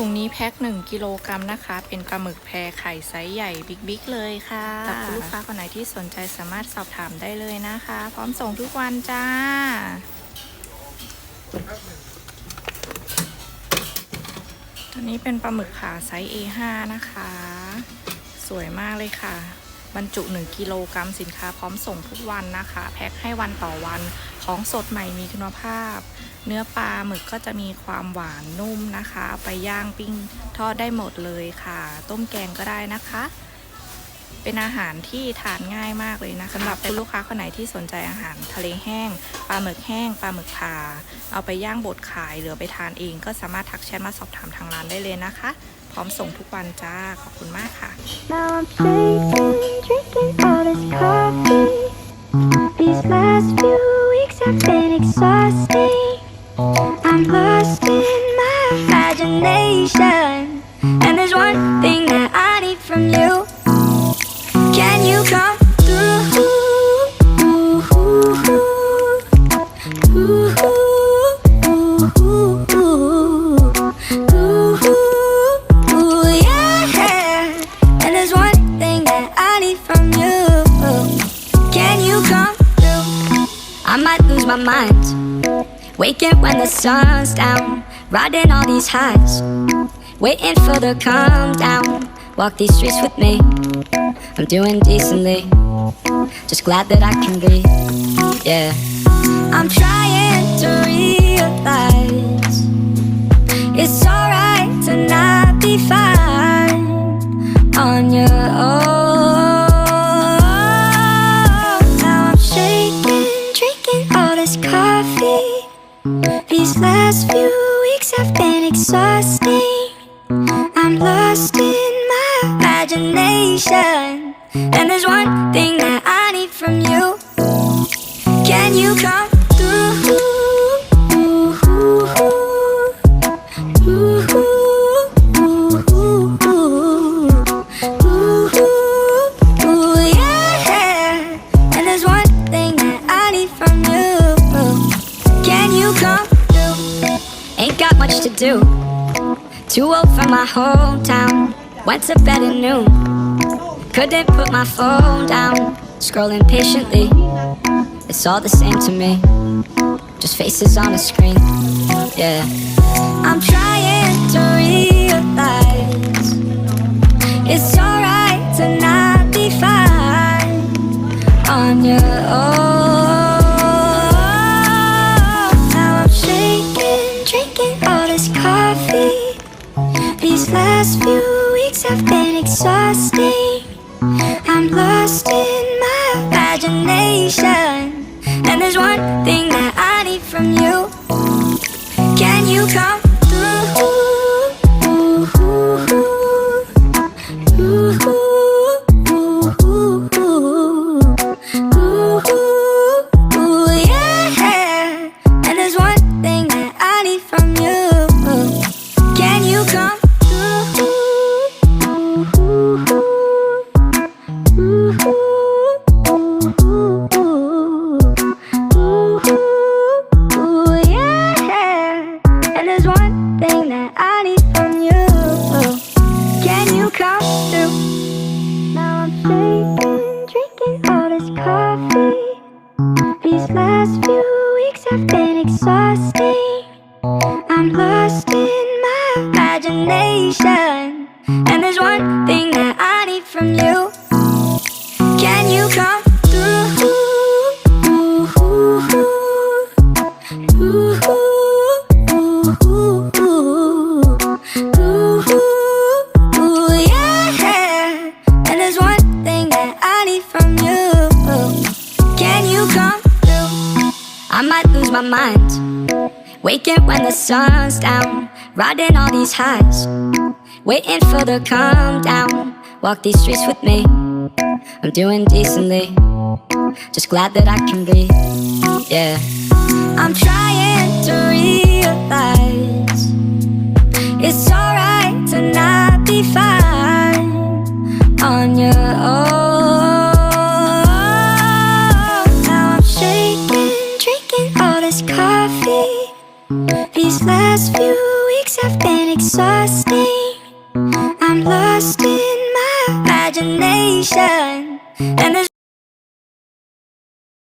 ถุงนี้แพ็ค1 กิโลกรัมนะคะเป็นปลาหมึกแพรไข่ไซส์ใหญ่บิ๊กๆเลยค่ะคุณลูกค้าคนไหนที่สนใจสามารถสอบถามได้เลยนะคะพร้อมส่งทุกวันจ้าตัวนี้เป็นปลาหมึกขาไซส์ A5 นะคะสวยมากเลยค่ะบรรจุ1 กิโลกรัมสินค้าพร้อมส่งทุกวันนะคะแพ็คให้วันต่อวันของสดใหม่มีคุณภาพเนื้อปลาหมึกก็จะมีความหวานนุ่มนะคะเอาไปย่างปิ้งทอดได้หมดเลยค่ะต้มแกงก็ได้นะคะเป็นอาหารที่ทานง่ายมากเลยนะสำหรับคุณลูกค้าคนไหนที่สนใจอาหารทะเลแห้งปลาหมึกแห้งปลาหมึกผ่าเอาไปย่างบดขายหรือไปทานเองก็สามารถทักแชทมาสอบถามทางร้านได้เลยนะคะพร้อมส่งทุกวันจ้าขอบคุณมากค่ะ Now I'm shaking, drinking all this coffee. These last few weeks have been exhausting. I'm lost in my imagination, and there's one thing that I need from you. Can you come through? Yeah, and there's one thing that I need from you. Can you come through? I might lose my mind. Waking when the sun's down, riding all these highs, waiting for the calm down. Walk these streets with me, I'm doing decently, just glad that I can breathe, yeah. I'm trying to realize it's alright to not be fine on your own. Now I'm shaking, drinking all this coffee.These last few weeks have been exhausting. I'm lost in my imagination, and there's one thing that I need from you. Can you come through? Yeah, and there's one thing that I need from you. Can you come?Ain't got much to do. Too old for my hometown. Went to bed at noon. Couldn't put my phone down. Scrolling patiently. It's all the same to me. Just faces on a screen. Yeah. I'm trying to realize it's alright to not be fine on your own.Drinking all this coffee. These last few weeks have been exhausting. I'm lost in my imagination, and there's one thing that I need from you. Can you come through? Yeah, and there's one thing that I need from you. Can you come through? Yeah, and there's one thing that I need from you. Can you come through? Now I'm shaking, drinking all this coffee. These last few weeks have been exhausting.I'm lost in my imagination, and there's one thing that I need from you. Can you come through? Yeah, and there's one thing that I need from you. Can you come through? I might lose my mind.Waking when the sun's down, riding all these highs, waiting for the calm down. Walk these streets with me, I'm doing decently, just glad that I can breathe, yeah. I'm trying to realize it's alright to not be fine on your own.Now I'm shaking, drinking all this coffee. These last few weeks have been exhausting. I'm lost in my imagination, and there's